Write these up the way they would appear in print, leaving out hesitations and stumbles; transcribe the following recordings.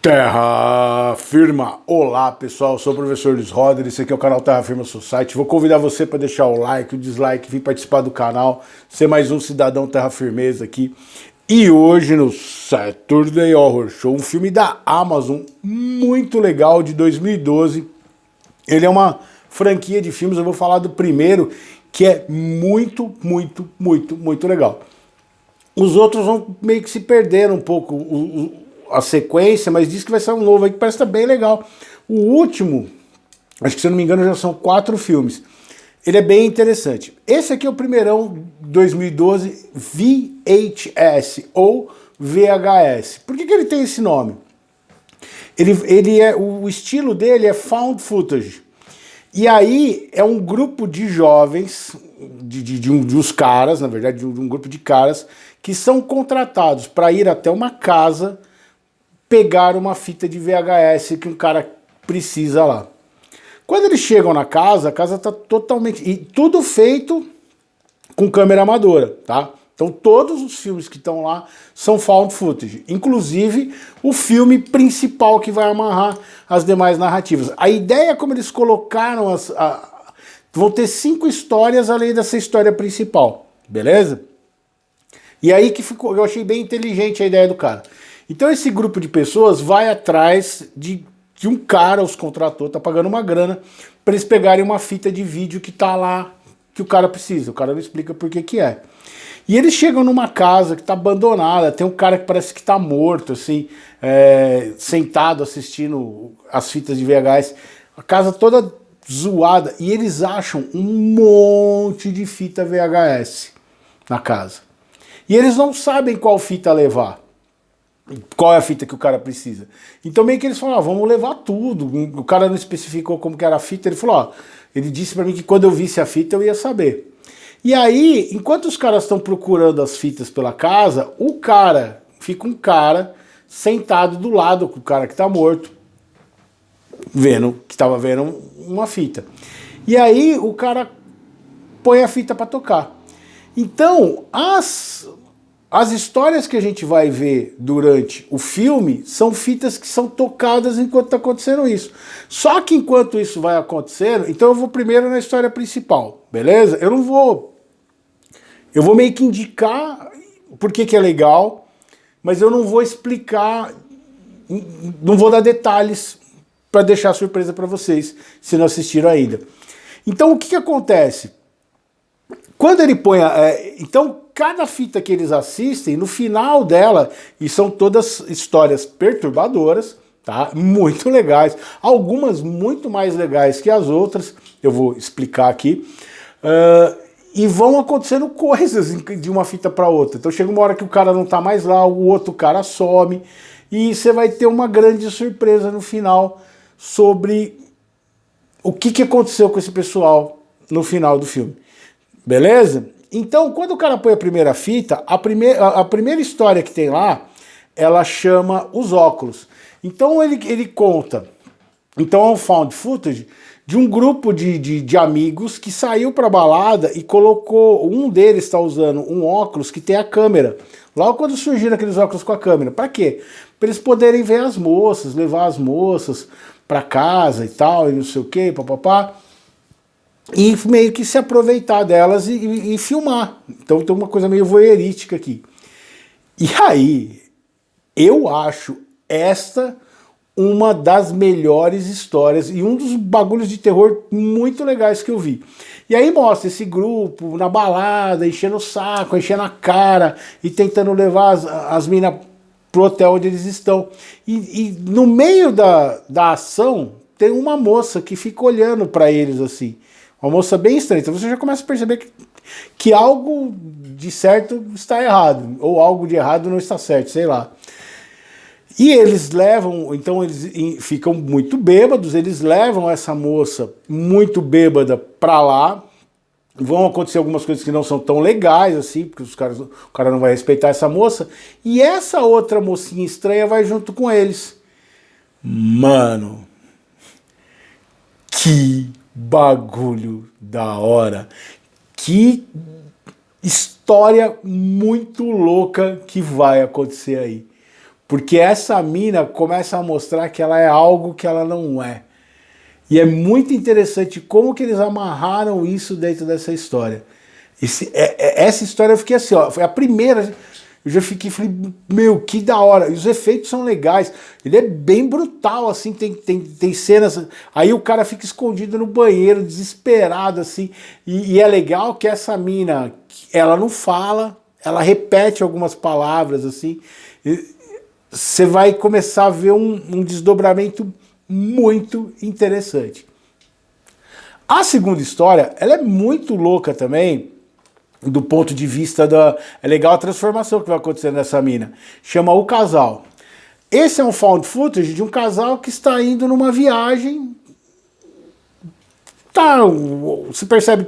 Terra Firma! Olá pessoal, eu sou o professor Luiz Roder, esse aqui é o canal Terra Firma Society. Vou convidar você para deixar o like, o dislike, vir participar do canal, ser mais um cidadão Terra Firmeza aqui. E hoje no Saturday Horror Show, um filme da Amazon muito legal de 2012. Ele é uma franquia de filmes, eu vou falar do primeiro, que é muito legal. Os outros vão meio que se perder um pouco a sequência, mas diz que vai ser um novo aí que parece estar bem legal. O último, acho que se eu não me engano já são 4 filmes. Ele é bem interessante. Esse aqui é o primeirão 2012 VHS ou VHS. Por que ele tem esse nome? O estilo dele é found footage. E aí é um grupo de jovens, de uns caras, na verdade, de um grupo de caras, que são contratados para ir até uma casa pegar uma fita de VHS que um cara precisa lá. Quando eles chegam na casa, a casa está totalmente... E tudo feito com câmera amadora, tá? Então todos os filmes que estão lá são found footage. Inclusive o filme principal que vai amarrar as demais narrativas. A ideia é como eles colocaram... Vão ter 5 histórias além dessa história principal, beleza? E aí que ficou... Eu achei bem inteligente a ideia do cara. Então esse grupo de pessoas vai atrás de um cara, os contratou, tá pagando uma grana para eles pegarem uma fita de vídeo que tá lá, que o cara precisa. O cara não explica por que é. E eles chegam numa casa que tá abandonada, tem um cara que parece que tá morto, assim, sentado assistindo as fitas de VHS. A casa toda zoada. E eles acham um monte de fita VHS na casa. E eles não sabem qual fita levar. Qual é a fita que o cara precisa. Então meio que eles falaram, vamos levar tudo. O cara não especificou como que era a fita, ele falou, ó, ele disse pra mim que quando eu visse a fita eu ia saber. E aí, enquanto os caras estão procurando as fitas pela casa, fica um cara sentado do lado do cara que tá morto, que tava vendo uma fita. E aí o cara põe a fita pra tocar. Então, as histórias que a gente vai ver durante o filme são fitas que são tocadas enquanto está acontecendo isso. Só que enquanto isso vai acontecendo, então eu vou primeiro na história principal, beleza? Eu vou meio que indicar por que é legal, mas eu não vou explicar, não vou dar detalhes para deixar surpresa para vocês, se não assistiram ainda. Então o que acontece? Quando ele põe... então, cada fita que eles assistem, no final dela, e são todas histórias perturbadoras, tá? Muito legais. Algumas muito mais legais que as outras, eu vou explicar aqui. E vão acontecendo coisas de uma fita para outra. Então chega uma hora que o cara não tá mais lá, o outro cara some, e você vai ter uma grande surpresa no final sobre o que aconteceu com esse pessoal no final do filme. Beleza? Então, quando o cara põe a primeira fita, a primeira história que tem lá, ela chama Os Óculos. Então ele conta, então é um found footage de um grupo de amigos que saiu pra balada e colocou, um deles está usando um óculos que tem a câmera. Logo quando surgiram aqueles óculos com a câmera. Pra quê? Pra eles poderem ver as moças, levar as moças pra casa e tal, e não sei o que, papapá. E meio que se aproveitar delas e filmar. Então tem uma coisa meio voyeurística aqui. E aí, eu acho esta uma das melhores histórias e um dos bagulhos de terror muito legais que eu vi. E aí mostra esse grupo na balada, enchendo o saco, enchendo a cara e tentando levar as minas pro hotel onde eles estão. E no meio da ação tem uma moça que fica olhando para eles assim. Uma moça bem estranha. Então você já começa a perceber que algo de certo está errado, ou algo de errado não está certo, sei lá. E eles levam, então eles ficam muito bêbados, eles levam essa moça muito bêbada pra lá. Vão acontecer algumas coisas que não são tão legais assim, porque o cara não vai respeitar essa moça. E essa outra mocinha estranha vai junto com eles. Mano, que bagulho da hora, que história muito louca que vai acontecer aí. Porque essa mina começa a mostrar que ela é algo que ela não é. E é muito interessante como que eles amarraram isso dentro dessa história. Essa história eu fiquei assim, ó, foi a primeira, eu já fiquei, falei, meu, que da hora. E os efeitos são legais, ele é bem brutal, assim, tem cenas, aí o cara fica escondido no banheiro, desesperado, assim, e é legal que essa mina, ela não fala, ela repete algumas palavras, assim, você vai começar a ver um desdobramento muito interessante. A segunda história, ela é muito louca também, do ponto de vista da... É legal a transformação que vai acontecer nessa mina. Chama O Casal. Esse é um found footage de um casal que está indo numa viagem. Tá, você percebe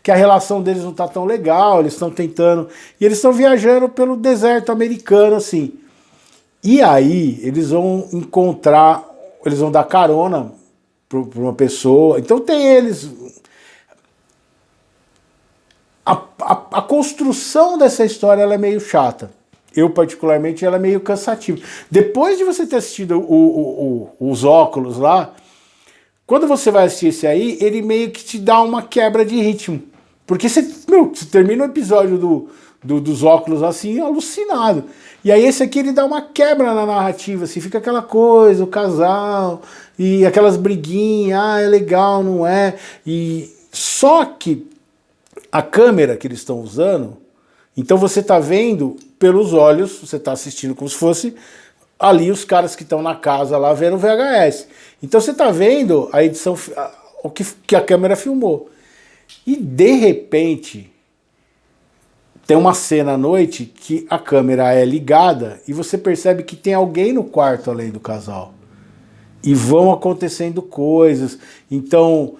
que a relação deles não está tão legal, eles estão tentando... E eles estão viajando pelo deserto americano, assim. E aí, eles vão encontrar... Eles vão dar carona para uma pessoa. Então tem eles... A construção dessa história ela é meio chata. Eu, particularmente, ela é meio cansativa. Depois de você ter assistido os óculos lá, quando você vai assistir esse aí, ele meio que te dá uma quebra de ritmo. Porque você termina o episódio dos óculos assim, alucinado. E aí esse aqui ele dá uma quebra na narrativa, assim, fica aquela coisa, o casal, e aquelas briguinhas, é legal, não é? E só que a câmera que eles estão usando, então você está vendo pelos olhos, você está assistindo como se fosse ali os caras que estão na casa lá vendo o VHS. Então você está vendo a edição, o que a câmera filmou. E de repente tem uma cena à noite que a câmera é ligada e você percebe que tem alguém no quarto além do casal. E vão acontecendo coisas. Então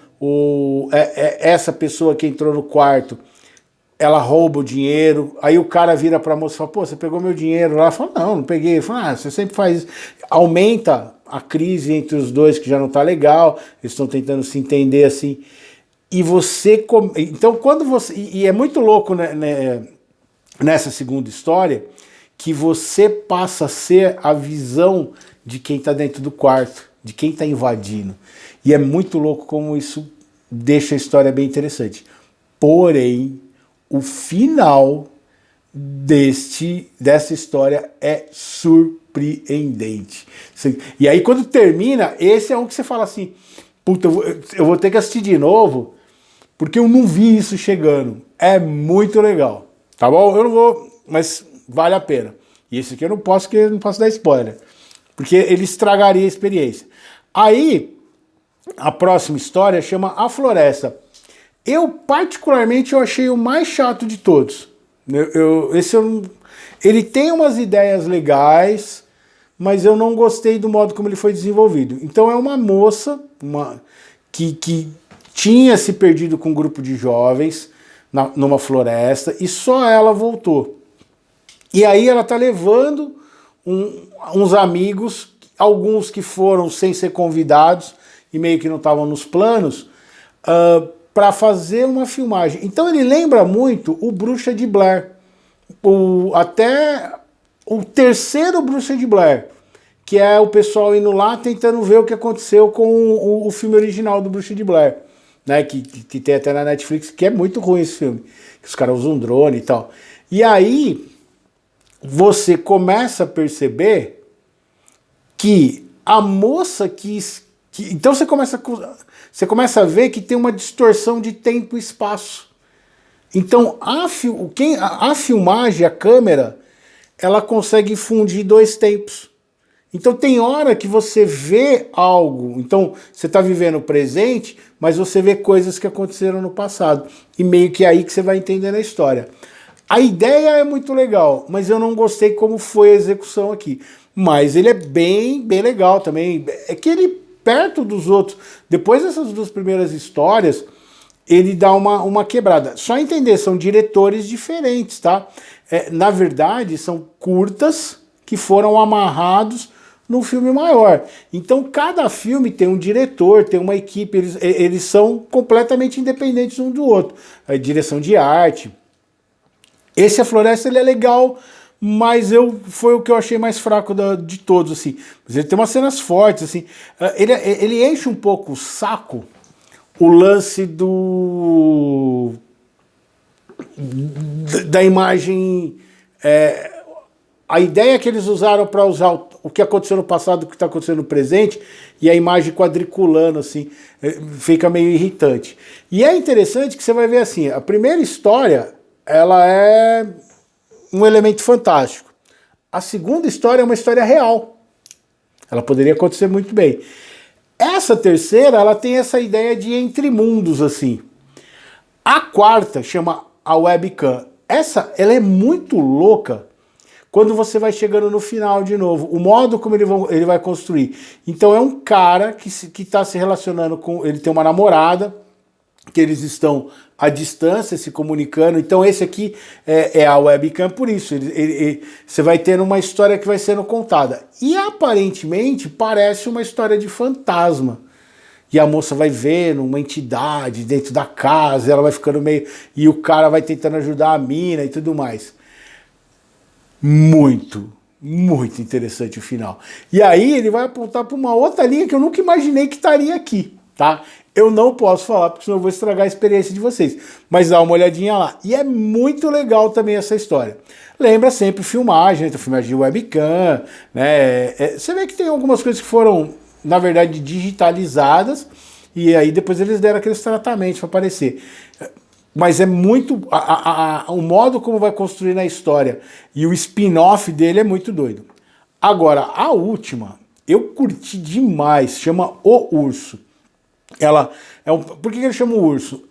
essa pessoa que entrou no quarto, ela rouba o dinheiro, aí o cara vira pra moça e fala, pô, você pegou meu dinheiro? Ela fala, não peguei. Ele fala, você sempre faz isso. Aumenta a crise entre os dois, que já não tá legal, eles estão tentando se entender assim. E você... Então, quando você... E é muito louco, né, nessa segunda história, que você passa a ser a visão de quem tá dentro do quarto, de quem tá invadindo. E é muito louco como isso deixa a história bem interessante. Porém, o final dessa história é surpreendente. E aí quando termina, esse é um que você fala assim, puta, eu vou ter que assistir de novo, porque eu não vi isso chegando. É muito legal, tá bom? Eu não vou, mas vale a pena. E esse aqui eu não posso, porque eu não posso dar spoiler, porque ele estragaria a experiência. Aí, a próxima história chama A Floresta. Eu, particularmente, eu achei o mais chato de todos. Ele tem umas ideias legais, mas eu não gostei do modo como ele foi desenvolvido. Então é uma moça que tinha se perdido com um grupo de jovens numa floresta e só ela voltou. E aí ela tá levando uns amigos, alguns que foram sem ser convidados e meio que não estavam nos planos, para fazer uma filmagem. Então ele lembra muito o Bruxa de Blair, até o terceiro Bruxa de Blair, que é o pessoal indo lá tentando ver o que aconteceu com o filme original do Bruxa de Blair, né, que tem até na Netflix, que é muito ruim esse filme, que os caras usam um drone e tal. E aí você começa a perceber que a moça então você começa a ver que tem uma distorção de tempo e espaço. Então a filmagem, a câmera, ela consegue fundir dois tempos. Então tem hora que você vê algo, então você está vivendo o presente, mas você vê coisas que aconteceram no passado. E meio que é aí que você vai entendendo a história. A ideia é muito legal, mas eu não gostei como foi a execução aqui. Mas ele é bem legal também. É que ele, perto dos outros, depois dessas duas primeiras histórias, ele dá uma quebrada. Só entender, são diretores diferentes, tá? Na verdade, são curtas que foram amarrados num filme maior. Então, cada filme tem um diretor, tem uma equipe, eles são completamente independentes um do outro. A direção de arte. Esse A Floresta ele é legal, mas foi o que eu achei mais fraco de todos, assim. Mas ele tem umas cenas fortes, assim. Ele enche um pouco o saco o lance da imagem. A ideia que eles usaram para usar o que aconteceu no passado, o que está acontecendo no presente, e a imagem quadriculando, assim, fica meio irritante. E é interessante que você vai ver assim, a primeira história, ela é um elemento fantástico. A segunda história é uma história real. Ela poderia acontecer muito bem. Essa terceira, ela tem essa ideia de entre mundos, assim. A quarta chama A Webcam. Ela é muito louca quando você vai chegando no final de novo. O modo como ele vai construir. Então é um cara que está se relacionando com... Ele tem uma namorada, que eles estão à distância se comunicando. Então esse aqui é a webcam por isso. Você vai ter uma história que vai sendo contada. E aparentemente parece uma história de fantasma. E a moça vai vendo uma entidade dentro da casa, ela vai ficando meio... E o cara vai tentando ajudar a mina e tudo mais. Muito interessante o final. E aí ele vai apontar para uma outra linha que eu nunca imaginei que estaria aqui, tá? Eu não posso falar, porque senão eu vou estragar a experiência de vocês. Mas dá uma olhadinha lá. E é muito legal também essa história. Lembra sempre filmagem, né? Filmagem de webcam, né? Você vê que tem algumas coisas que foram, na verdade, digitalizadas, e aí depois eles deram aqueles tratamentos para aparecer. Mas é muito... o modo como vai construir na história e o spin-off dele é muito doido. Agora, a última, eu curti demais, chama O Urso. Por que ele chama o Urso?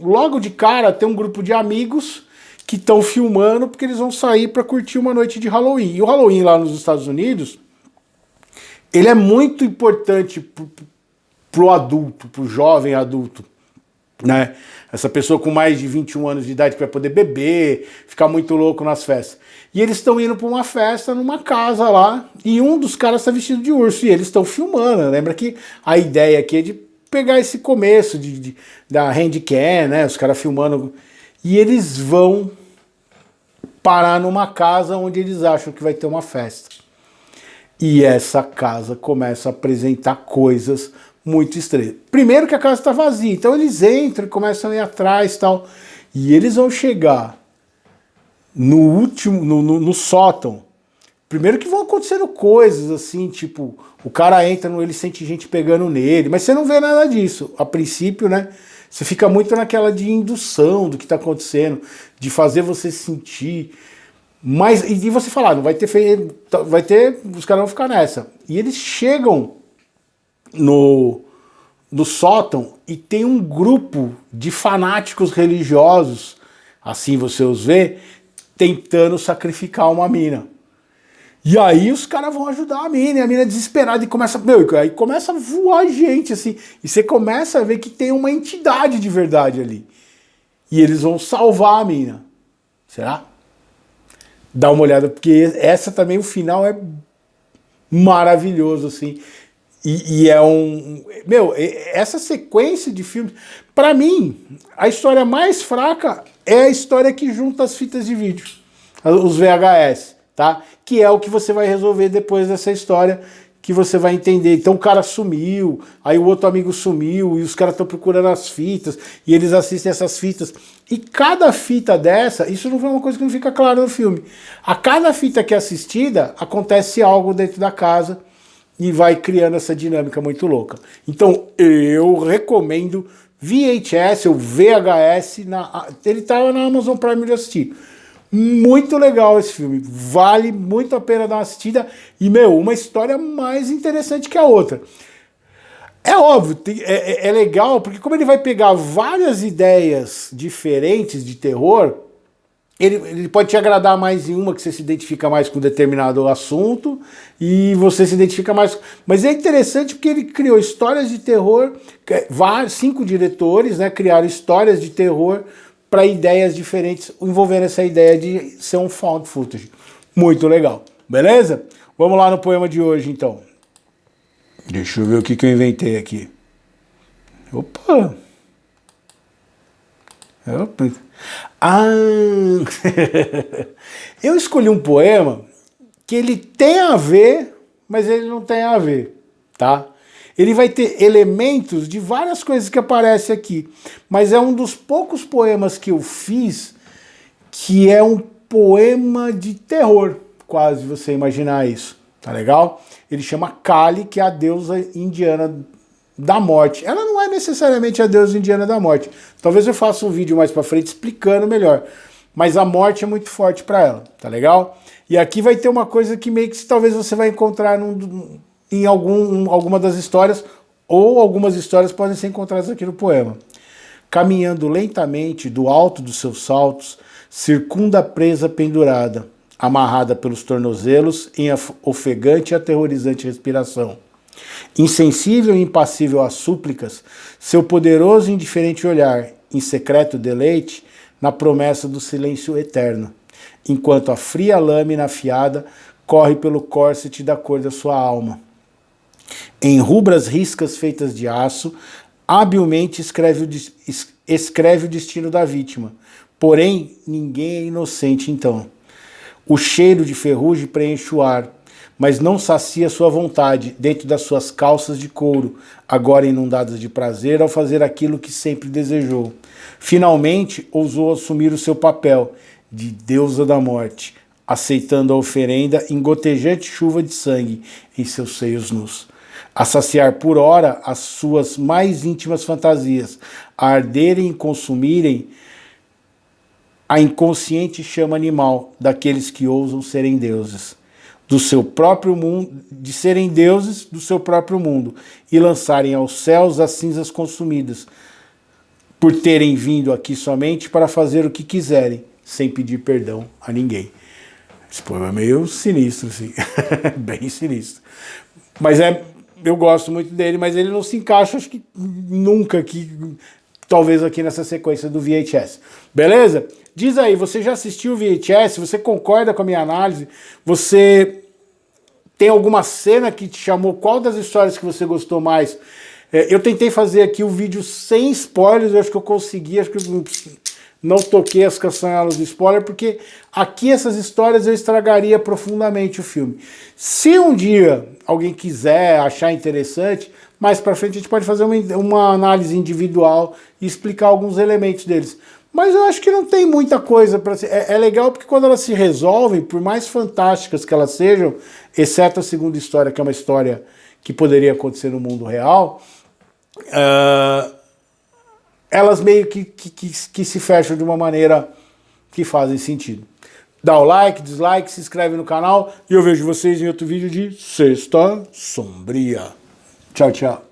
Logo de cara tem um grupo de amigos que estão filmando porque eles vão sair para curtir uma noite de Halloween. E o Halloween lá nos Estados Unidos, ele é muito importante pro adulto, pro jovem adulto, né? Essa pessoa com mais de 21 anos de idade que vai poder beber, ficar muito louco nas festas. E eles estão indo para uma festa numa casa lá, e um dos caras está vestido de urso, e eles estão filmando. Lembra que a ideia aqui é de pegar esse começo da handcam, né? Os caras filmando. E eles vão parar numa casa onde eles acham que vai ter uma festa. E essa casa começa a apresentar coisas muito estranhas. Primeiro que a casa está vazia, então eles entram e começam a ir atrás e tal. E eles vão chegar no sótão. Primeiro que vão acontecendo coisas assim, tipo, o cara entra, ele sente gente pegando nele, mas você não vê nada disso. A princípio, né? Você fica muito naquela de indução do que está acontecendo, de fazer você sentir. Mas, e você falar, não vai ter, os caras vão ficar nessa. E eles chegam no sótão e tem um grupo de fanáticos religiosos, assim você os vê, tentando sacrificar uma mina. E aí os caras vão ajudar a mina desesperada e começa, aí começa a voar gente, assim, e você começa a ver que tem uma entidade de verdade ali. E eles vão salvar a mina. Será? Dá uma olhada, porque essa também, o final é maravilhoso, assim. E é essa sequência de filmes, pra mim, a história mais fraca é a história que junta as fitas de vídeo, os VHS, tá? Que é o que você vai resolver depois dessa história, que você vai entender. Então o cara sumiu, aí o outro amigo sumiu, e os caras estão procurando as fitas, e eles assistem essas fitas. E cada fita dessa, isso não é uma coisa que não fica claro no filme. A cada fita que é assistida, acontece algo dentro da casa, e vai criando essa dinâmica muito louca. Então eu recomendo VHS ou VHS, ele estava na Amazon Prime de assistir. Muito legal esse filme, vale muito a pena dar uma assistida, e uma história mais interessante que a outra. É óbvio, é legal, porque como ele vai pegar várias ideias diferentes de terror, ele pode te agradar mais em uma, que você se identifica mais com determinado assunto, e você se identifica mais... Mas é interessante porque ele criou histórias de terror, 5 diretores, né, criaram histórias de terror para ideias diferentes, envolvendo essa ideia de ser um found footage. Muito legal, beleza? Vamos lá no poema de hoje, então. Deixa eu ver o que eu inventei aqui. Opa! Ah, eu escolhi um poema que ele tem a ver, mas ele não tem a ver, tá? Ele vai ter elementos de várias coisas que aparecem aqui, mas é um dos poucos poemas que eu fiz que é um poema de terror, quase você imaginar isso, tá legal? Ele chama Kali, que é a deusa indiana da morte. Ela não é necessariamente a deusa indiana da morte. Talvez eu faça um vídeo mais pra frente explicando melhor. Mas a morte é muito forte pra ela, tá legal? E aqui vai ter uma coisa que meio que talvez você vai encontrar em alguma das histórias, ou algumas histórias podem ser encontradas aqui no poema. Caminhando lentamente do alto dos seus saltos, circunda a presa pendurada, amarrada pelos tornozelos em ofegante e aterrorizante respiração. Insensível e impassível às súplicas, seu poderoso e indiferente olhar, em secreto deleite, na promessa do silêncio eterno, enquanto a fria lâmina afiada corre pelo córsete da cor da sua alma. Em rubras riscas feitas de aço, habilmente escreve o destino da vítima. Porém, ninguém é inocente então. O cheiro de ferrugem preenche o ar, mas não sacia sua vontade dentro das suas calças de couro, agora inundadas de prazer ao fazer aquilo que sempre desejou. Finalmente, ousou assumir o seu papel de deusa da morte, aceitando a oferenda em gotejante chuva de sangue em seus seios nus. A saciar por hora as suas mais íntimas fantasias, a arderem e consumirem a inconsciente chama animal daqueles que ousam serem deuses do seu próprio mundo, de serem deuses do seu próprio mundo e lançarem aos céus as cinzas consumidas, por terem vindo aqui somente para fazer o que quiserem, sem pedir perdão a ninguém. Esse poema é meio sinistro, assim, bem sinistro. Mas eu gosto muito dele, mas ele não se encaixa, acho que nunca aqui, talvez aqui nessa sequência do VHS. Beleza? Diz aí, você já assistiu o VHS? Você concorda com a minha análise? Você tem alguma cena que te chamou? Qual das histórias que você gostou mais? Eu tentei fazer aqui o vídeo sem spoilers, eu acho que eu consegui, acho que eu não toquei as castanhadas do spoiler, porque aqui essas histórias eu estragaria profundamente o filme. Se um dia alguém quiser achar interessante, mais pra frente a gente pode fazer uma análise individual e explicar alguns elementos deles. Mas eu acho que não tem muita coisa para ser. É legal porque quando elas se resolvem, por mais fantásticas que elas sejam, exceto a segunda história, que é uma história que poderia acontecer no mundo real, elas meio que se fecham de uma maneira que fazem sentido. Dá o like, dislike, se inscreve no canal e eu vejo vocês em outro vídeo de Sexta Sombria. Tchau, tchau.